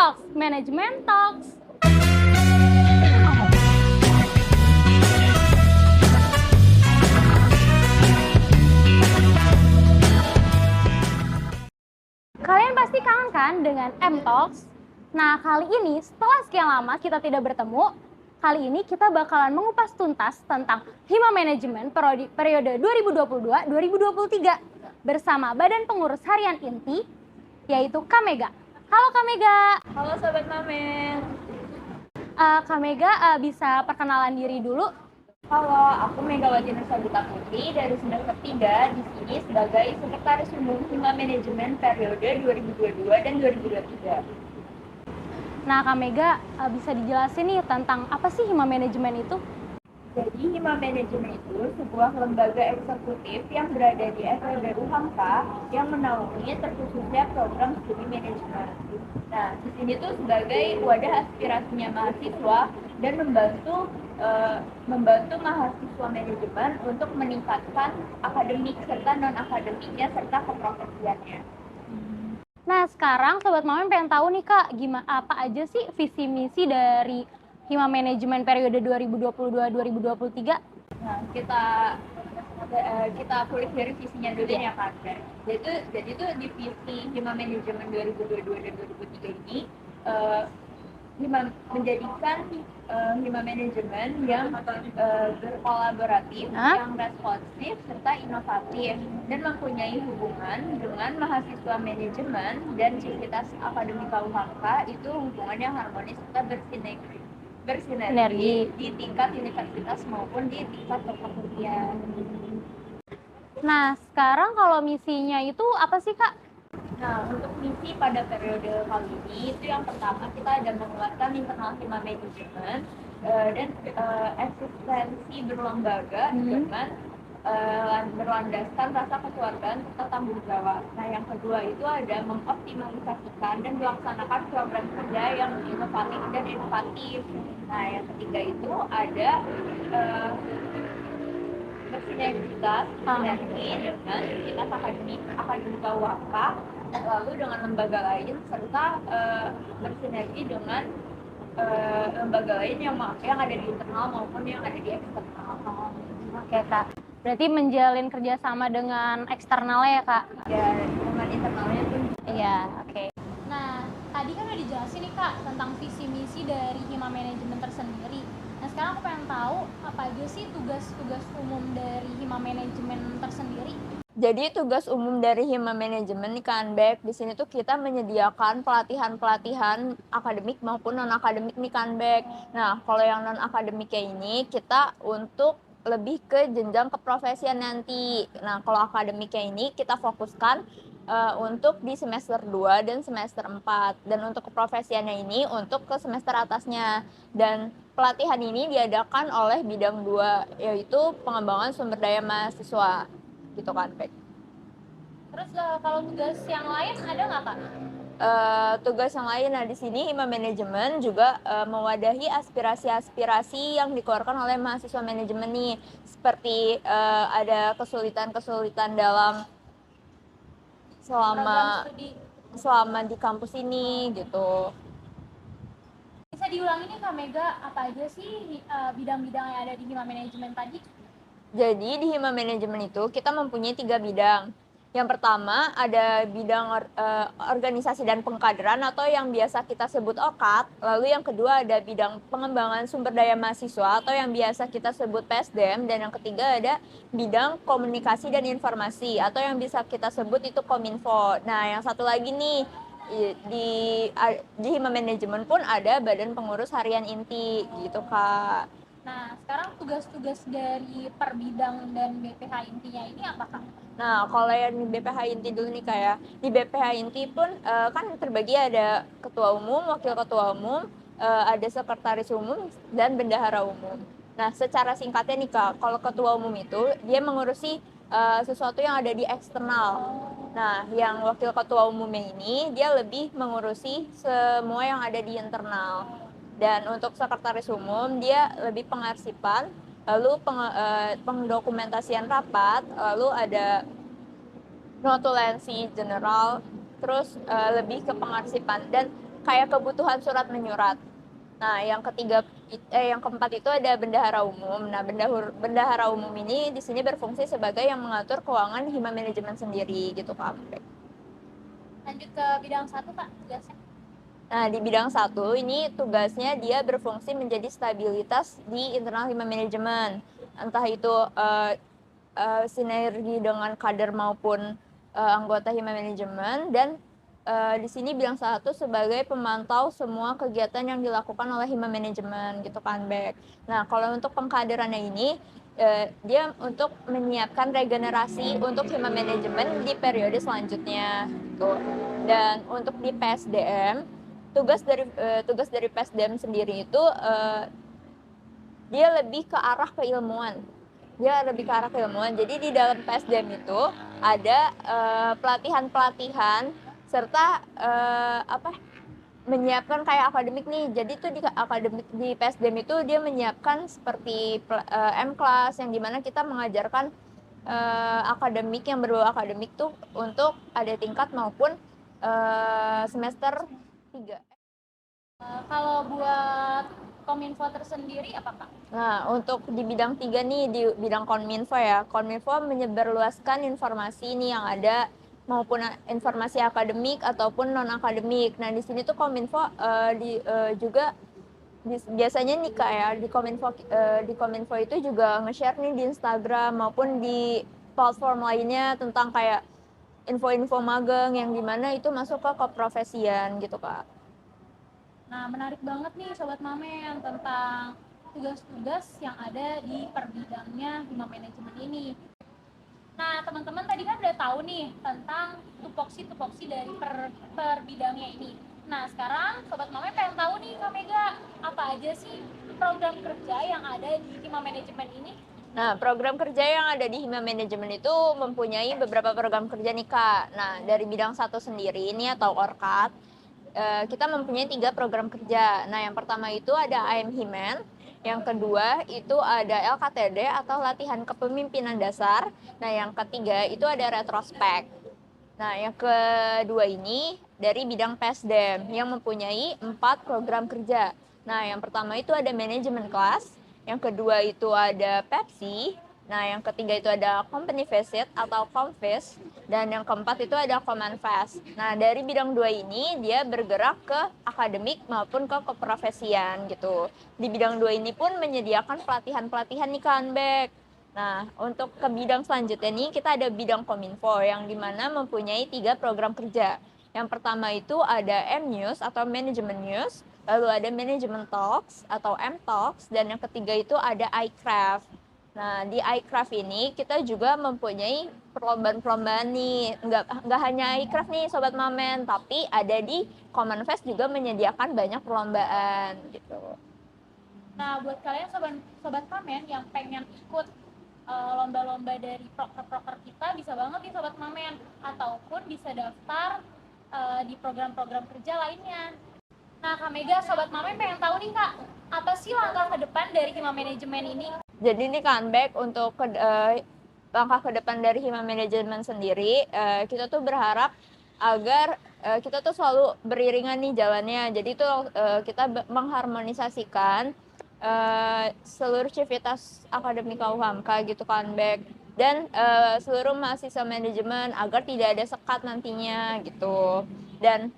Talks, Management Talks. Kalian pasti kangen kan dengan M-Talks? Nah, kali ini setelah sekian lama kita tidak bertemu, kali ini kita bakalan mengupas tuntas tentang Hima Manajemen periode 2022-2023 bersama Badan Pengurus Harian Inti, yaitu Kamega. Halo Kamega. Halo Sobat Mamen. Kamega bisa perkenalan diri dulu. Halo, aku Megawati Nursabita Putri dari semester 3 di sini sebagai Sekretaris Umum Hima Manajemen periode 2022 dan 2023. Nah, Kamega bisa dijelasin nih tentang apa sih Hima Manajemen itu? Jadi Hima Manajemen itu sebuah lembaga eksekutif yang berada di FEB Hamka yang menaungi terkhususnya program studi manajemen. Nah, di sini tuh sebagai wadah aspirasinya mahasiswa dan membantu mahasiswa manajemen untuk meningkatkan akademik serta non-akademiknya serta keprofesiannya. Nah, sekarang Sobat Mamen pengen tahu nih Kak, gimana apa aja sih visi misi dari Hima Manajemen periode 2022-2023? Nah, kita kulik dari visinya dulu ya Kak. Jadi tuh di visi Hima Manajemen 2022 dan 2023 ini menjadikan Hima Manajemen yang berkolaboratif, yang responsif serta inovatif dan mempunyai hubungan dengan mahasiswa manajemen dan civitas akademik UHK itu hubungan yang harmonis serta bersinergi di tingkat universitas maupun di tingkat kementerian. Nah, sekarang kalau misinya itu apa sih Kak? Nah, untuk misi pada periode kali ini itu yang pertama kita ada menguatkan internal Hima Manajemen dan eksistensi berlembaga dengan berlandaskan rasa kekeluargaan serta tanggung jawab. Nah, yang kedua itu ada mengoptimalisasikan dan melaksanakan program kerja yang inovatif. Nah, yang ketiga itu ada bersinergitas dengan kita akademik UHK lalu dengan lembaga lain serta bersinergi dengan lembaga lain yang ada di internal maupun yang ada di eksternal. Oke Kak, berarti menjalin kerjasama dengan eksternalnya ya Kak? Ya, dengan internalnya pun. Iya, oke. Nah, tadi kan udah dijelasin nih Kak tentang visi misi dari Hima Manajemen tersendiri. Nah, sekarang aku pengen tahu apa aja sih tugas-tugas umum dari Hima Manajemen tersendiri? Jadi tugas umum dari Hima Manajemen nih kan, Bek, di sini tuh kita menyediakan pelatihan akademik maupun non akademik nih kan, Bek. Nah, kalau yang non akademiknya ini kita untuk lebih ke jenjang keprofesian nanti. Nah, kalau akademiknya ini kita fokuskan untuk di semester 2 dan semester 4. Dan untuk keprofesiannya ini untuk ke semester atasnya. Dan pelatihan ini diadakan oleh bidang 2, yaitu pengembangan sumber daya mahasiswa. Gitu kan, Pek. Terus kalau tugas yang lain ada nggak Kak? Tugas yang lain, nah di sini Hima Manajemen juga mewadahi aspirasi-aspirasi yang dikeluarkan oleh mahasiswa manajemen nih, seperti ada kesulitan-kesulitan dalam selama di kampus ini gitu. Bisa diulangi nih Kak Mega, apa aja sih bidang-bidang yang ada di Hima Manajemen tadi? Jadi di Hima Manajemen itu kita mempunyai 3 bidang. Yang pertama ada bidang organisasi dan pengkaderan atau yang biasa kita sebut OKAD. Lalu yang kedua ada bidang pengembangan sumber daya mahasiswa atau yang biasa kita sebut PSDM. Dan yang ketiga ada bidang komunikasi dan informasi atau yang bisa kita sebut itu Kominfo. Nah, yang satu lagi nih di Hima Manajemen pun ada Badan Pengurus Harian Inti gitu Kak. Nah, sekarang tugas-tugas dari per bidang dan BPH intinya ini apa Kak? Nah, kalau yang di BPH Inti dulu nih Kak ya, di BPH Inti pun kan terbagi ada ketua umum, wakil ketua umum, ada sekretaris umum, dan bendahara umum. Nah, secara singkatnya nih Kak, kalau ketua umum itu dia mengurusi sesuatu yang ada di eksternal. Nah, yang wakil ketua umumnya ini dia lebih mengurusi semua yang ada di internal. Dan untuk sekretaris umum dia lebih pengarsipan, lalu pengdokumentasian rapat, lalu ada notulensi general, terus lebih ke pengarsipan. Dan kayak kebutuhan surat menyurat. Nah, yang keempat itu ada bendahara umum. Nah, bendahara umum ini di sini berfungsi sebagai yang mengatur keuangan hima manajemen sendiri gitu Kak. Lanjut ke bidang 1 Kak, tugasnya. Nah, di bidang 1 ini tugasnya dia berfungsi menjadi stabilitas di internal hima manajemen. Entah itu sinergi dengan kader maupun anggota hima manajemen, dan di sini bidang 1 sebagai pemantau semua kegiatan yang dilakukan oleh hima manajemen gitu kan Bek. Nah, kalau untuk pengkaderannya ini dia untuk menyiapkan regenerasi untuk hima manajemen di periode selanjutnya gitu. Dan untuk di PSDM, tugas dari PSDM sendiri itu dia lebih ke arah keilmuan. Jadi di dalam PSDM itu ada pelatihan-pelatihan serta menyiapkan kayak akademik nih. Jadi tuh di PSDM itu dia menyiapkan seperti M-Class yang dimana kita mengajarkan akademik yang berbau akademik tuh untuk ada tingkat maupun semester 3. Kalau buat Kominfo tersendiri apa Kak? Nah, untuk di bidang 3 nih, di bidang Kominfo ya. Kominfo menyebarluaskan informasi nih yang ada, maupun informasi akademik ataupun non-akademik. Nah, di sini tuh Kominfo juga biasanya nih Kak ya, di Kominfo itu juga nge-share nih di Instagram maupun di platform lainnya tentang kayak info-info magang yang dimana itu masuk ke keprofesian gitu Kak. Nah, menarik banget nih Sobat Mamen tentang tugas-tugas yang ada di perbidangnya hima manajemen ini. Nah, teman-teman tadi kan udah tahu nih tentang tupoksi-tupoksi dari per bidangnya ini. Nah, sekarang Sobat Mamen pengen tahu nih Kak Mega, apa aja sih program kerja yang ada di hima manajemen ini? Nah, program kerja yang ada di hima manajemen itu mempunyai beberapa program kerja nih Kak. Nah, dari bidang 1 sendiri ini atau ORKAT, kita mempunyai 3 program kerja. Nah, yang pertama itu ada AM Himen, yang kedua itu ada LKTD atau latihan kepemimpinan dasar. Nah, yang ketiga itu ada retrospek. Nah, yang kedua ini dari bidang PSDM yang mempunyai 4 program kerja. Nah, yang pertama itu ada manajemen kelas, yang kedua itu ada Pepsi, nah yang ketiga itu ada company visit atau Comvis, dan yang keempat itu ada Command-Fest. Nah, dari bidang 2 ini dia bergerak ke akademik maupun ke keprofesian gitu. Di bidang 2 ini pun menyediakan pelatihan-pelatihan nih kan, Bek. Nah, untuk ke bidang selanjutnya nih kita ada bidang Kominfo yang dimana mempunyai 3 program kerja. Yang pertama itu ada M-News atau Management News, lalu ada Management Talks atau M-Talks, dan yang ketiga itu ada iCraft. Nah, di iCraft ini kita juga mempunyai perlombaan-perlombaan nih. Nggak hanya iCraft nih Sobat Mamen, tapi ada di Common Fest juga menyediakan banyak perlombaan gitu. Nah, buat kalian Sobat Mamen yang pengen ikut lomba-lomba dari proker-proker kita, bisa banget nih Sobat Mamen, ataupun bisa daftar di program-program kerja lainnya. Nah, Kak Mega, Sobat Mamen pengen tahu nih Kak, apa sih langkah ke depan dari hima manajemen ini? Jadi ini kan back untuk langkah ke depan dari hima manajemen sendiri, kita tuh berharap agar kita tuh selalu beriringan nih jalannya. Jadi tuh kita mengharmonisasikan seluruh civitas akademik UHAMKA gitu kan back, dan seluruh mahasiswa manajemen agar tidak ada sekat nantinya gitu. Dan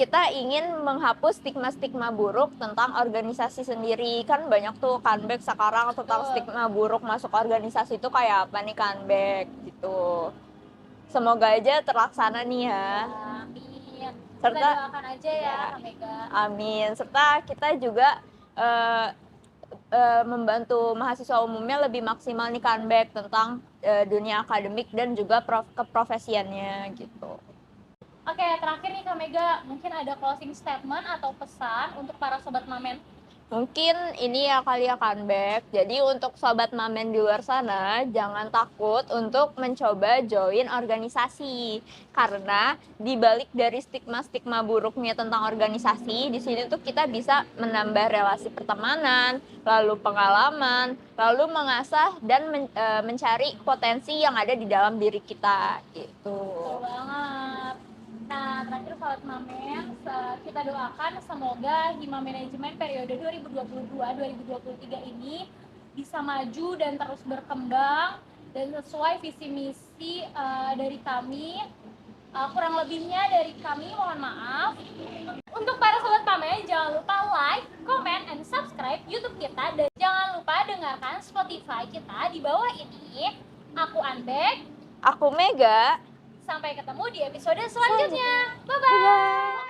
kita ingin menghapus stigma-stigma buruk tentang organisasi sendiri. Kan banyak tuh Kanbek sekarang tentang stigma buruk masuk organisasi itu kayak apa nih Kanbek gitu. Semoga aja terlaksana nih ya. Amin. Serta Kita doakan aja ya Kak Mega. Amin. Serta kita juga membantu mahasiswa umumnya lebih maksimal nih Kanbek tentang dunia akademik dan juga keprofesiannya gitu. Oke, terakhir nih Kak Mega, mungkin ada closing statement atau pesan untuk para Sobat Mamen? Mungkin ini ya kali ya Kanbek. Jadi untuk Sobat Mamen di luar sana, jangan takut untuk mencoba join organisasi. Karena dibalik dari stigma-stigma buruknya tentang organisasi, di sini tuh kita bisa menambah relasi pertemanan, lalu pengalaman, lalu mengasah dan mencari potensi yang ada di dalam diri kita gitu. Betul banget. Nah, terakhir Sobat Mamen, kita doakan semoga Hima Manajemen periode 2022-2023 ini bisa maju dan terus berkembang dan sesuai visi misi dari kami. Kurang lebihnya dari kami mohon maaf. Untuk para Sobat Mamen, jangan lupa like, comment, and subscribe YouTube kita dan jangan lupa dengarkan Spotify kita di bawah ini. Aku Anbek. Aku Mega. Sampai ketemu di episode selanjutnya. Bye-bye. Bye-bye.